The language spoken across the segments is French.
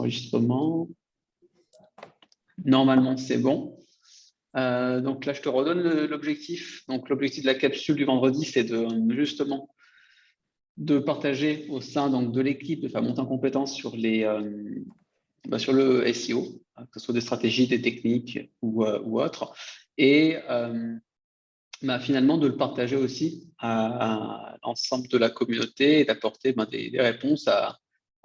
Enregistrement. Normalement, c'est bon. Donc là, je te redonne l'objectif. Donc l'objectif de la capsule du vendredi, c'est justement de partager au sein donc, de l'équipe, de faire monter en compétence sur sur le SEO, que ce soit des stratégies, des techniques ou autres. Et finalement, de le partager aussi à l'ensemble de la communauté et d'apporter des réponses à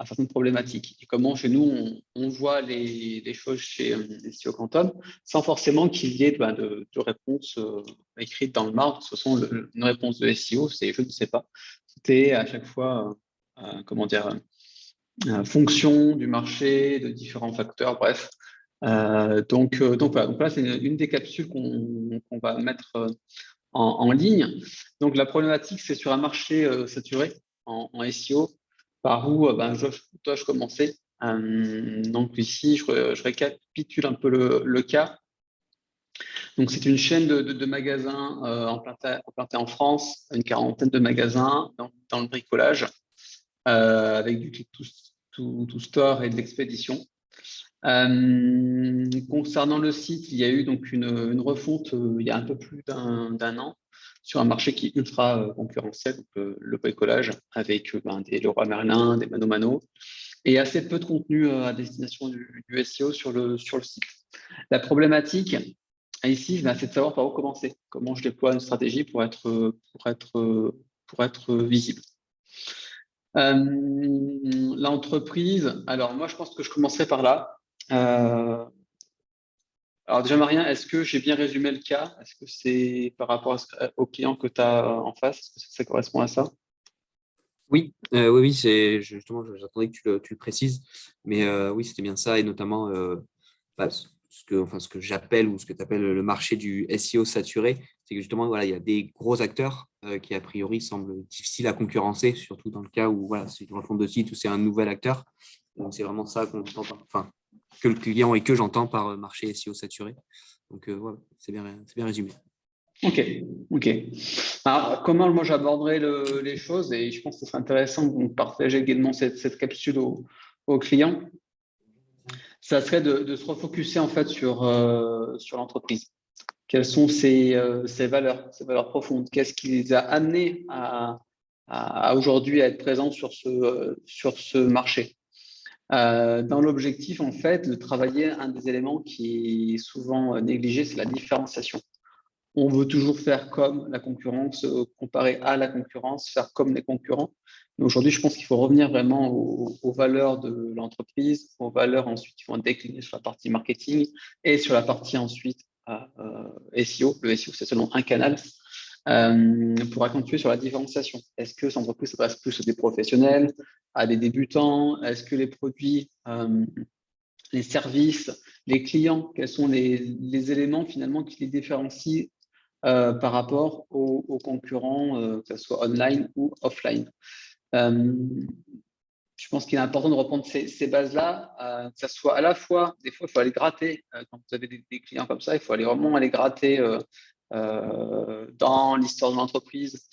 certaines problématiques. Et comment chez nous, on voit les choses chez SEO Quantum, sans forcément qu'il y ait de réponses écrites dans le marbre. Ce sont une réponse de SEO, c'est je ne sais pas. C'était à chaque fois, fonction du marché, de différents facteurs, bref. Donc voilà, donc là, c'est une des capsules qu'on va mettre en ligne. Donc la problématique, c'est sur un marché saturé en SEO, par où dois-je commencer. Donc ici, je récapitule un peu le cas. Donc c'est une chaîne de magasins implantée en France, une quarantaine de magasins dans le bricolage, avec du click to store et de l'expédition. Concernant le site, il y a eu donc une refonte il y a un peu plus d'un an sur un marché qui est ultra concurrentiel, donc, le bricolage, avec des Leroy Merlin, des Mano Mano, et assez peu de contenu à destination du SEO sur le site. La problématique ici, c'est de savoir par où commencer, comment je déploie une stratégie pour être visible. L'entreprise, alors moi je pense que je commencerai par là. Alors déjà Marien, est-ce que j'ai bien résumé le cas? Est-ce que c'est par rapport au client que tu as en face? Est-ce que ça correspond à ça? Oui, oui, c'est justement, j'attendais que tu le précises, mais oui, c'était bien ça, et notamment ce que j'appelle ou ce que tu appelles le marché du SEO saturé, c'est que justement, voilà, il y a des gros acteurs qui, a priori, semblent difficiles à concurrencer, surtout dans le cas où voilà, c'est une refonte de site ou c'est un nouvel acteur. Donc, c'est vraiment ça qu'on entend que le client et que j'entends par marché SEO saturé. Donc, voilà, c'est bien résumé. Ok. Alors, comment moi j'aborderai les choses, et je pense que ce serait intéressant de partager également cette capsule aux clients, ça serait de se refocuser en fait sur l'entreprise. Quelles sont ses valeurs profondes? Qu'est-ce qui les a amenés à aujourd'hui à être présents sur ce marché? Dans l'objectif, en fait, de travailler un des éléments qui est souvent négligé, c'est la différenciation. On veut toujours faire comme la concurrence, comparer à la concurrence, faire comme les concurrents. Mais aujourd'hui, je pense qu'il faut revenir vraiment aux valeurs de l'entreprise, aux valeurs ensuite qui vont décliner sur la partie marketing et sur la partie ensuite SEO. Le SEO, c'est seulement un canal pour accentuer sur la différenciation. Est-ce que cette entreprise s'adresse plus à des professionnels, à des débutants? Est-ce que les produits, les services, les clients, quels sont les éléments finalement qui les différencient par rapport aux concurrents, que ce soit online ou offline. Je pense qu'il est important de reprendre ces bases-là, que ce soit à la fois, des fois, il faut aller gratter, quand vous avez des clients comme ça, il faut vraiment aller gratter dans l'histoire de l'entreprise,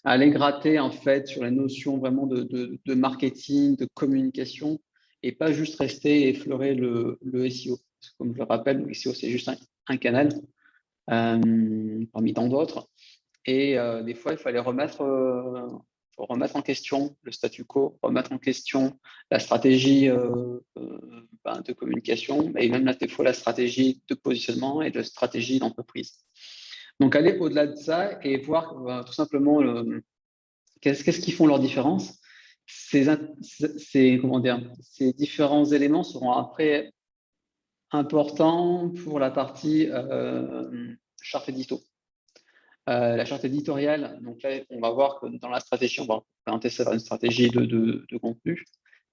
aller gratter en fait sur les notions vraiment de marketing, de communication, et pas juste rester et effleurer le SEO. Comme je le rappelle, le SEO, c'est juste un canal parmi tant d'autres. Et des fois, il fallait remettre en question le statu quo, remettre en question la stratégie de communication, et même là, des fois, la stratégie de positionnement et de stratégie d'entreprise. Donc, aller au-delà de ça et voir tout simplement qu'est-ce qui font leur différence. Ces différents éléments seront après importants pour la partie charte édito. La charte éditoriale, donc là, on va voir que dans la stratégie, on va présenter ça dans une stratégie de contenu,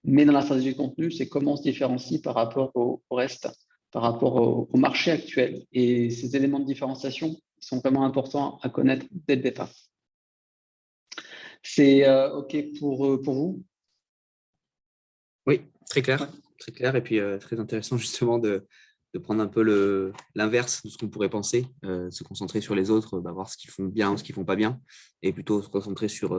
mais dans la stratégie de contenu, c'est comment on se différencie par rapport au reste, par rapport au marché actuel. Et ces éléments de différenciation sont vraiment importants à connaître dès le départ. C'est OK pour vous? Oui, très clair. Ouais. Très clair, et puis très intéressant justement de prendre un peu l'inverse de ce qu'on pourrait penser, se concentrer sur les autres, voir ce qu'ils font bien, ce qu'ils font pas bien, et plutôt se concentrer sur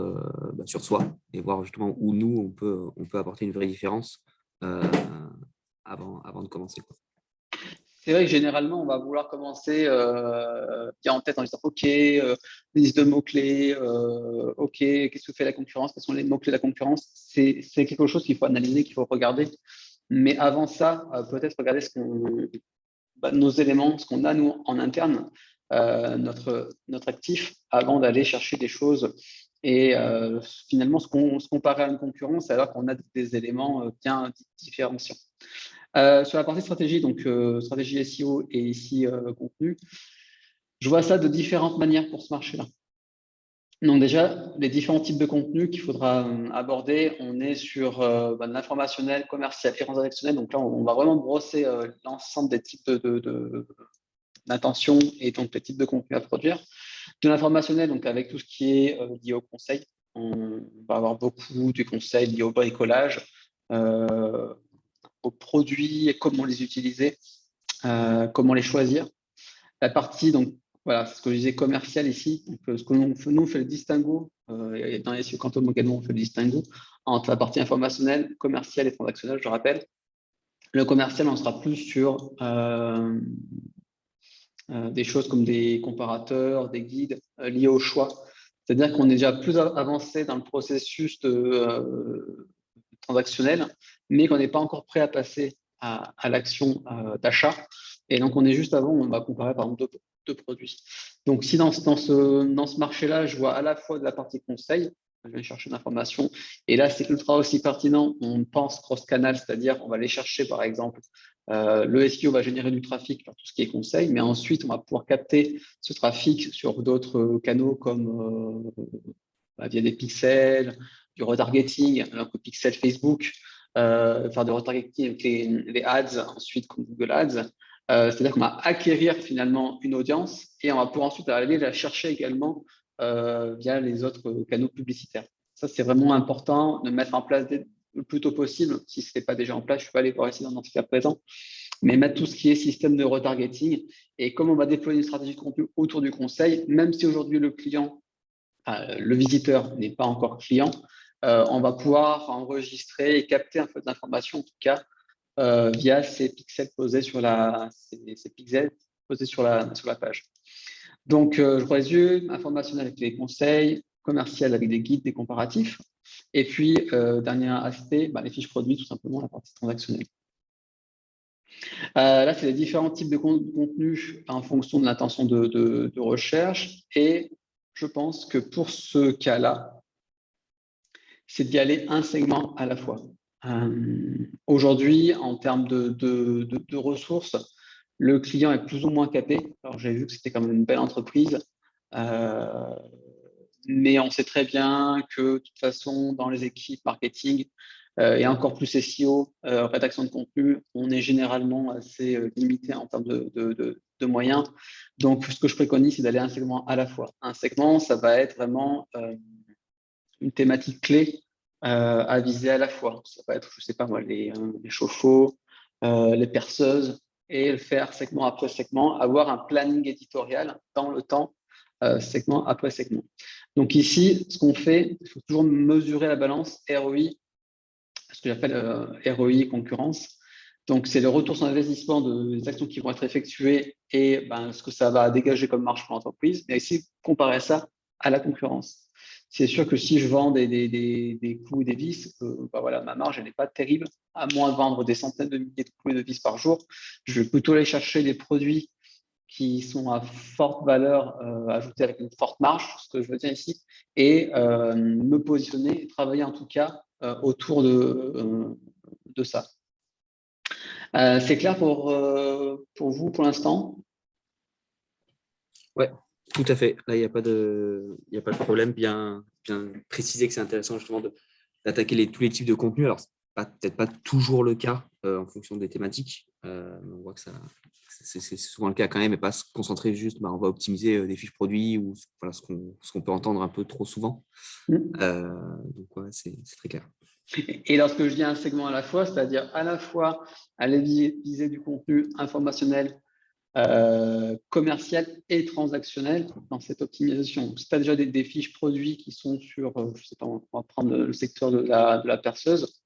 soi et voir justement où nous, on peut apporter une vraie différence de commencer, quoi. C'est vrai que généralement, on va vouloir commencer bien en tête en disant OK, liste de mots-clés, OK, qu'est-ce que fait la concurrence, quels sont les mots-clés de la concurrence. C'est quelque chose qu'il faut analyser, qu'il faut regarder. Mais avant ça, peut-être regarder nos éléments, ce qu'on a nous en interne, notre actif, avant d'aller chercher des choses et finalement se comparer à une concurrence alors qu'on a des éléments bien différenciants. Sur la partie stratégie, donc stratégie SEO et ici contenu, je vois ça de différentes manières pour ce marché-là. Donc déjà, les différents types de contenus qu'il faudra aborder, on est sur de l'informationnel, commercial et transactionnel. Donc là, on va vraiment brosser l'ensemble des types d'intentions et donc les types de contenus à produire. De l'informationnel, donc avec tout ce qui est lié au conseil. On va avoir beaucoup de conseils liés au bricolage, aux produits et comment les utiliser, comment les choisir. La partie, donc voilà, c'est ce que je disais commercial ici. Donc, ce que nous, on fait le distinguo, et dans les SEO Quantum également, on fait le distinguo entre la partie informationnelle, commerciale et transactionnelle, je rappelle. Le commercial, on sera plus sur des choses comme des comparateurs, des guides liés au choix. C'est-à-dire qu'on est déjà plus avancé dans le processus transactionnel, mais qu'on n'est pas encore prêt à passer à l'action d'achat. Et donc, on est juste avant, on va comparer par exemple deux produits. Donc, si dans ce marché-là, je vois à la fois de la partie conseil, je vais chercher l'information, et là, c'est ultra aussi pertinent, on pense cross-canal, c'est-à-dire on va aller chercher, par exemple, le SEO va générer du trafic par tout ce qui est conseil, mais ensuite, on va pouvoir capter ce trafic sur d'autres canaux comme via des pixels, du retargeting, donc le pixel Facebook, faire du retargeting avec les ads, ensuite comme Google Ads. C'est-à-dire qu'on va acquérir finalement une audience et on va pouvoir ensuite aller la chercher également via les autres canaux publicitaires. Ça, c'est vraiment important de mettre en place le plus tôt possible. Si ce n'est pas déjà en place, je peux aller voir ici dans notre cas présent. Mais mettre tout ce qui est système de retargeting et comment on va déployer une stratégie de contenu autour du conseil, même si aujourd'hui le client, le visiteur n'est pas encore client, on va pouvoir enregistrer et capter un peu d'informations en tout cas via ces pixels posés sur ces pixels posés sur la page. Donc, je résume, informationnel avec les conseils, commercial avec des guides, des comparatifs. Et puis, dernier aspect, les fiches produits, tout simplement, la partie transactionnelle. Là, c'est les différents types de contenus en fonction de l'intention de recherche. Et je pense que pour ce cas-là, c'est d'y aller un segment à la fois. Aujourd'hui, en termes de ressources, le client est plus ou moins capé. Alors, j'ai vu que c'était quand même une belle entreprise. Mais on sait très bien que de toute façon, dans les équipes marketing et encore plus SEO, rédaction de contenu, on est généralement assez limité en termes de moyens. Donc, ce que je préconise, c'est d'aller un segment à la fois. Un segment, ça va être vraiment une thématique clé à viser à la fois. Ça va être, je ne sais pas moi, les chauffe-eau, les perceuses, et le faire segment après segment, avoir un planning éditorial dans le temps, segment après segment. Donc ici, ce qu'on fait, il faut toujours mesurer la balance ROI, ce que j'appelle ROI concurrence. Donc, c'est le retour sur investissement des actions qui vont être effectuées et ce que ça va dégager comme marge pour l'entreprise, mais aussi comparer ça à la concurrence. C'est sûr que si je vends des clous et des vis, voilà, ma marge n'est pas terrible, à moins de vendre des centaines de milliers de clous et de vis par jour. Je vais plutôt aller chercher des produits qui sont à forte valeur ajoutée avec une forte marge, ce que je veux dire ici, et me positionner et travailler en tout cas autour de ça. C'est clair pour vous pour l'instant? Ouais, tout à fait. Là, il n'y a pas de problème. Bien préciser que c'est intéressant justement d'attaquer tous les types de contenus. Alors, peut-être pas toujours le cas en fonction des thématiques. On voit que c'est souvent le cas quand même, et pas se concentrer juste, on va optimiser des fiches produits ou voilà, ce qu'on peut entendre un peu trop souvent. Donc, ouais, c'est très clair. Et lorsque je dis un segment à la fois, c'est-à-dire à la fois aller viser du contenu informationnel, commercial et transactionnel dans cette optimisation. Si tu as déjà des fiches produits qui sont sur, je sais pas, on va prendre le secteur de la perceuse,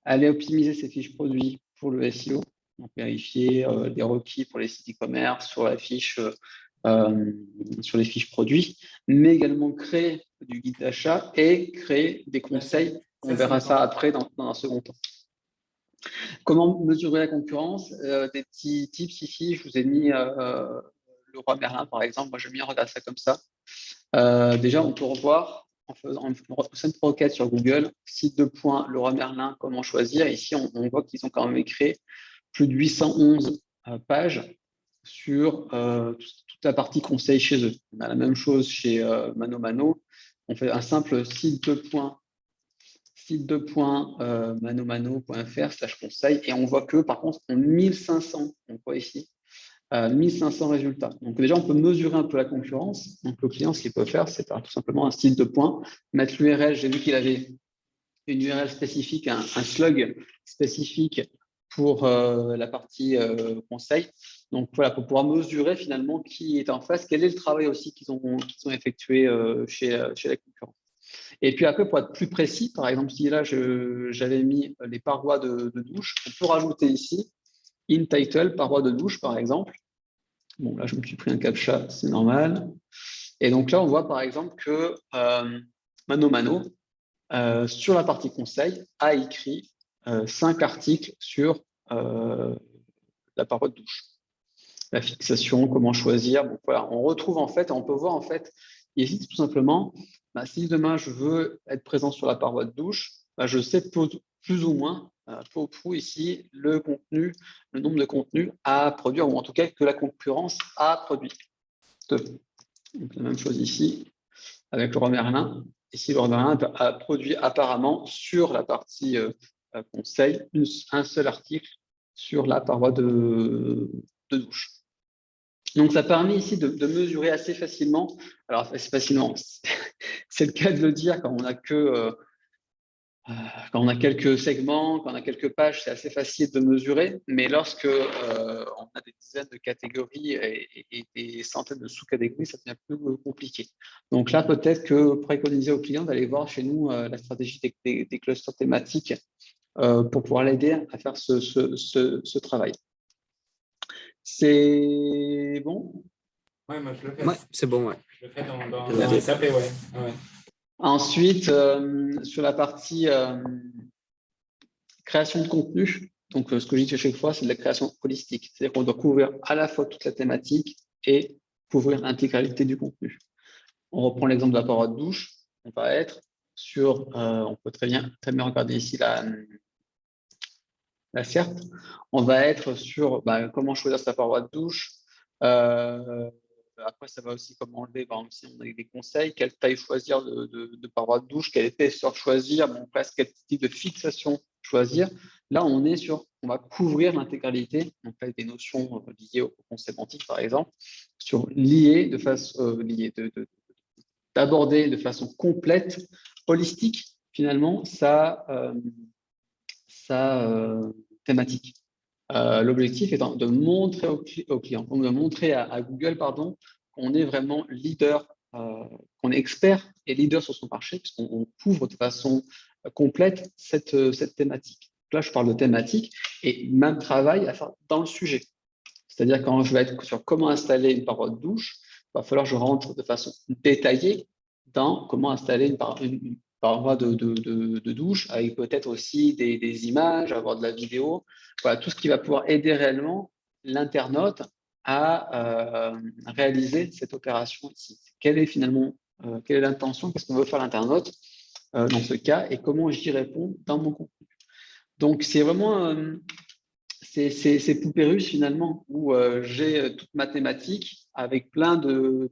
aller optimiser ces fiches produits pour le SEO Donc, vérifier des requis pour les sites e-commerce sur la fiche, sur les fiches produits, mais également créer du guide d'achat et créer des conseils. On verra ça après dans un second temps. Comment mesurer la concurrence? Des petits tips ici, je vous ai mis le roi Merlin par exemple. Moi, j'aime bien regarder ça comme ça. Déjà, on peut revoir en faisant une requête sur Google, site de points, le roi Merlin, comment choisir. Ici, on voit qu'ils ont quand même écrit plus de 811 pages sur toute la partie conseil chez eux. On a la même chose chez Mano Mano. On fait un simple site de points manomano.fr/conseil et on voit que par contre en 1500, on voit ici 1500 résultats. Donc déjà on peut mesurer un peu la concurrence. Donc le client, ce qu'il peut faire, c'est tout simplement un site de points, mettre l'URL. J'ai vu qu'il avait une URL spécifique, un slug spécifique pour la partie conseil. Donc voilà, pour pouvoir mesurer finalement qui est en face, quel est le travail aussi qu'ils ont effectué chez la concurrence. Et puis après, pour être plus précis, par exemple, si là j'avais mis les parois de douche, on peut rajouter ici in title, parois de douche par exemple. Bon, là je me suis pris un captcha, c'est normal. Et donc là, on voit par exemple que Mano Mano, sur la partie conseil, a écrit 5 articles sur la paroi de douche. La fixation, comment choisir. Bon, voilà, on retrouve en fait, on peut voir en fait, ici tout simplement, si demain je veux être présent sur la paroi de douche, je sais plus ou moins, peu ou prou ici, le contenu, le nombre de contenus à produire, ou en tout cas que la concurrence a produit. Donc la même chose ici, avec le roi Merlin. Ici, le roi Merlin a produit apparemment sur la partie conseil, un seul article sur la paroi de douche. Donc, ça permet ici de mesurer assez facilement. Alors, assez facilement, c'est le cas de le dire quand on a quelques segments, quand on a quelques pages, c'est assez facile de mesurer. Mais lorsque on a des dizaines de catégories et des centaines de sous-catégories, ça devient plus compliqué. Donc là, peut-être que préconiser aux clients d'aller voir chez nous la stratégie des clusters thématiques pour pouvoir l'aider à faire ce travail. C'est bon? Ouais, moi je le fais. Ouais, c'est bon, ouais. Je le fais dans SAP, ouais. Ensuite, sur la partie création de contenu, donc ce que je dis à chaque fois, c'est de la création holistique. C'est-à-dire qu'on doit couvrir à la fois toute la thématique et couvrir l'intégralité du contenu. On reprend l'exemple de la paroi de douche. On va être sur, on peut très bien regarder ici la SERP. On va être sur comment choisir sa paroi de douche. Après, ça va aussi comment enlever, par exemple, si on a des conseils, quelle taille choisir de paroi de douche, quelle épaisseur choisir, presque quel type de fixation choisir. Là, on va couvrir l'intégralité, donc là, des notions liées au concept sémantique, par exemple, sur d'aborder de façon complète, holistique, finalement, sa thématique. L'objectif étant de montrer au client, de montrer à Google qu'on est vraiment leader, qu'on est expert et leader sur son marché, puisqu'on couvre de façon complète cette thématique. Là, je parle de thématique et même travail à faire dans le sujet. C'est-à-dire quand je vais être sur comment installer une paroi de douche, il va falloir que je rentre de façon détaillée dans comment installer une paroi de douche, avec peut-être aussi des images, avoir de la vidéo, voilà, tout ce qui va pouvoir aider réellement l'internaute à réaliser cette opération ici. Quelle est l'intention, qu'est-ce qu'on veut faire l'internaute dans ce cas et comment j'y réponds dans mon contenu. Donc, c'est vraiment c'est poupées russes finalement, où j'ai toute ma thématique avec plein de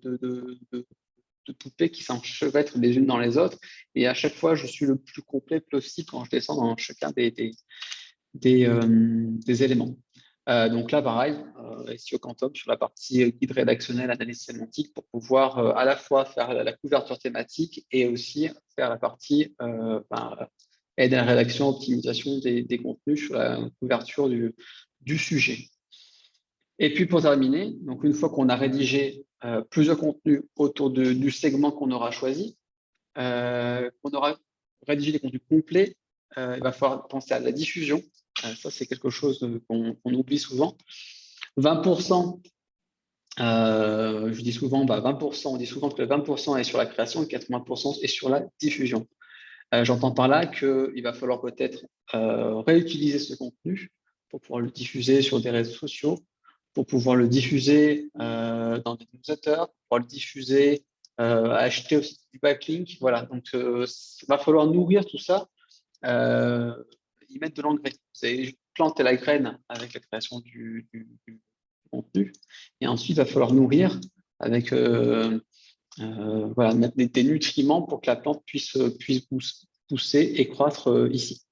poupées qui s'enchevêtrent les unes dans les autres. Et à chaque fois, je suis le plus complet possible quand je descends dans chacun des éléments. Donc là, pareil, SEO Quantum sur la partie guide rédactionnel, analyse sémantique, pour pouvoir à la fois faire la couverture thématique et aussi faire la partie aide à la rédaction, optimisation des contenus sur la couverture du sujet. Et puis pour terminer, donc une fois qu'on a rédigé plusieurs contenus autour du segment qu'on aura choisi, qu'on aura rédigé des contenus complets, il va falloir penser à la diffusion Ça, c'est quelque chose qu'on oublie souvent. 20%, je dis souvent, 20%, on dit souvent que le 20% est sur la création et 80% est sur la diffusion. J'entends par là qu'il va falloir peut-être réutiliser ce contenu pour pouvoir le diffuser sur des réseaux sociaux, pour pouvoir le diffuser dans des newsletters, pour pouvoir le diffuser, acheter aussi du backlink. Voilà, donc il va falloir nourrir tout ça, y mettre de l'engrais. C'est planter la graine avec la création du contenu, et ensuite il va falloir nourrir avec voilà, mettre des nutriments pour que la plante puisse pousser et croître ici.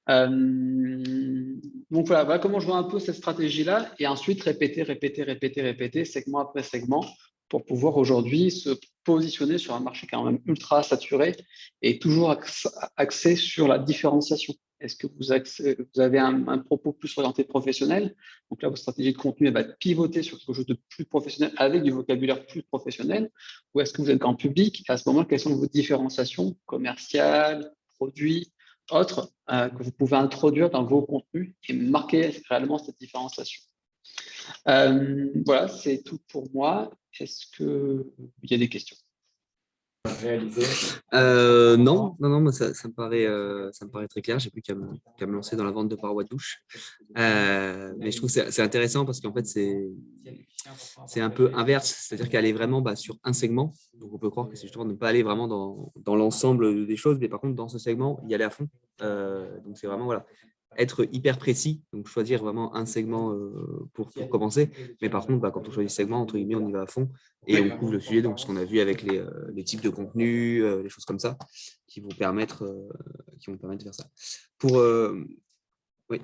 Donc voilà comment je vois un peu cette stratégie-là, et ensuite répéter, segment après segment, pour pouvoir aujourd'hui se positionner sur un marché quand même ultra saturé et toujours axé sur la différenciation. Est-ce que vous avez un propos plus orienté professionnel? Donc là, votre stratégie de contenu elle va pivoter sur quelque chose de plus professionnel avec du vocabulaire plus professionnel, ou est-ce que vous êtes grand public? À ce moment, quelles sont vos différenciations commerciales, produits, autres que vous pouvez introduire dans vos contenus et marquer réellement cette différenciation? Voilà, c'est tout pour moi. Est-ce qu'il y a des questions? Non, moi, ça me paraît très clair. J'ai plus qu'à me lancer dans la vente de parois de douche. Mais je trouve que c'est intéressant parce qu'en fait, c'est un peu inverse. C'est-à-dire qu'aller vraiment sur un segment. Donc, on peut croire que c'est justement de ne pas aller vraiment dans l'ensemble des choses, mais par contre, dans ce segment, y aller à fond. Donc, c'est vraiment, voilà, être hyper précis, donc choisir vraiment un segment pour commencer. Mais par contre, quand on choisit ce segment, entre guillemets, on y va à fond et on couvre le sujet. Donc, ce qu'on a vu avec les types de contenus, les choses comme ça, qui vont permettre de faire ça. Oui.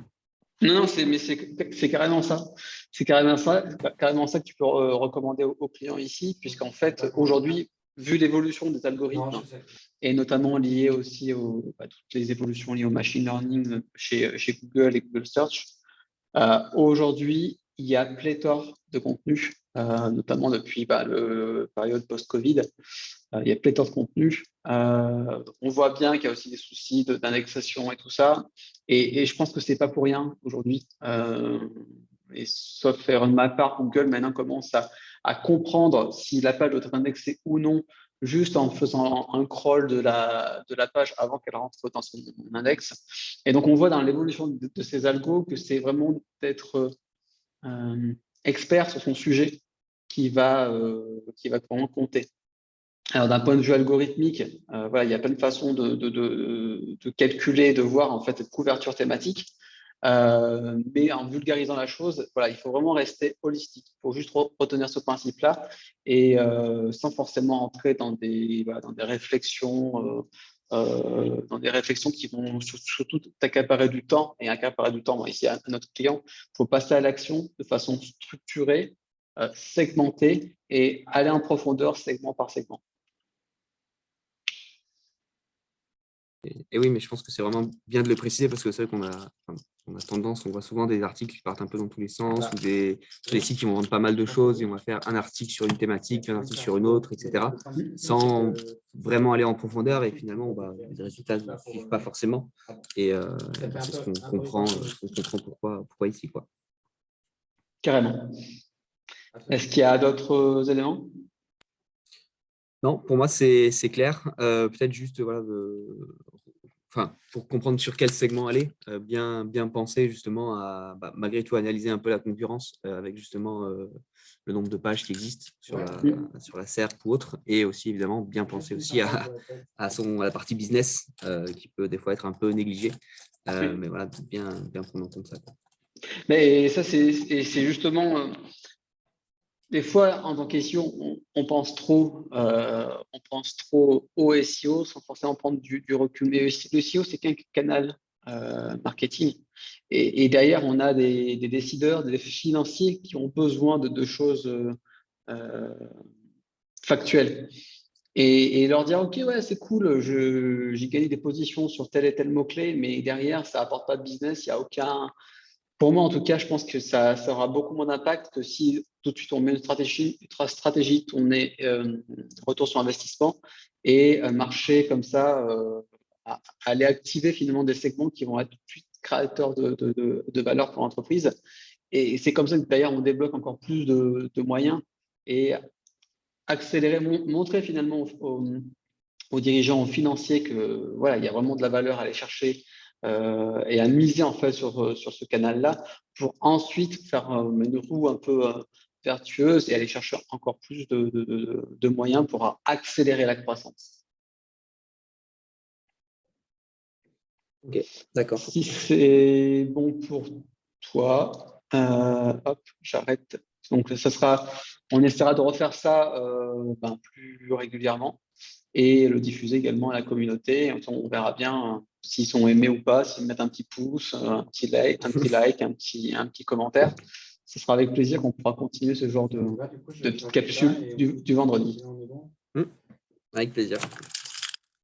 Non, c'est carrément ça. C'est carrément ça que tu peux recommander aux clients ici, puisqu'en fait, aujourd'hui, vu l'évolution des algorithmes, et notamment lié aussi à toutes les évolutions liées au machine learning chez Google et Google Search, aujourd'hui, il y a pléthore de contenus, notamment depuis la période post-Covid. Il y a pléthore de contenus. On voit bien qu'il y a aussi des soucis d'indexation et tout ça. Et je pense que ce n'est pas pour rien aujourd'hui. Et sauf erreur de ma part, Google maintenant commence à comprendre si la page doit être indexée ou non, juste en faisant un crawl de la page avant qu'elle rentre dans son index. Et donc, on voit dans l'évolution de ces algos que c'est vraiment d'être expert sur son sujet qui va vraiment compter. Alors, d'un point de vue algorithmique, voilà, il y a plein de façons de calculer, de voir en fait cette couverture thématique. Mais en vulgarisant la chose, voilà, il faut vraiment rester holistique. Il faut juste retenir ce principe-là et sans forcément entrer dans des réflexions, qui vont surtout accaparer du temps et accaparer du temps ici à notre client. Il faut passer à l'action de façon structurée, segmentée et aller en profondeur segment par segment. Et oui, mais je pense que c'est vraiment bien de le préciser parce que c'est vrai qu'on a tendance, on voit souvent des articles qui partent un peu dans tous les sens ou des sites qui vont vendre pas mal de choses et on va faire un article sur une thématique, un article sur une autre, etc. sans vraiment aller en profondeur et finalement, les résultats ne suivent pas forcément. Et c'est ce qu'on comprend pourquoi ici, quoi. Carrément. Est-ce qu'il y a d'autres éléments? Non, pour moi, c'est clair. Peut-être juste pour comprendre sur quel segment aller, bien penser justement à, malgré tout, analyser un peu la concurrence avec justement le nombre de pages qui existent sur la SERP ou autre, et aussi évidemment bien penser aussi à la partie business qui peut des fois être un peu négligée. Mais voilà, bien prendre en compte ça. Mais ça, c'est justement... des fois, en tant qu'SEO, on pense trop au SEO sans forcément prendre du recul. Mais le SEO, c'est qu'un canal marketing. Et derrière, on a des décideurs, des financiers qui ont besoin de choses factuelles. Et leur dire, OK, ouais, c'est cool, j'ai gagné des positions sur tel et tel mot-clé, mais derrière, ça n'apporte pas de business, il n'y a aucun... Pour moi, en tout cas, je pense que ça aura beaucoup moins d'impact que si tout de suite on met une stratégie tournée retour sur investissement et marcher comme ça, aller activer finalement des segments qui vont être tout de suite créateur de valeur pour l'entreprise. Et c'est comme ça que d'ailleurs on débloque encore plus de moyens et accélérer, montrer finalement aux dirigeants financiers que voilà, il y a vraiment de la valeur à aller chercher et à miser en fait sur ce canal-là pour ensuite faire une roue un peu vertueuse et aller chercher encore plus de moyens pour accélérer la croissance. Ok, d'accord. Si c'est bon pour toi, hop, j'arrête. Donc on essaiera de refaire ça plus régulièrement et le diffuser également à la communauté. On verra bien s'ils sont aimés ou pas, s'ils mettent un petit pouce, un petit like, un petit commentaire. Ce sera avec plaisir qu'on pourra continuer ce genre de petites capsules du vendredi. Avec plaisir.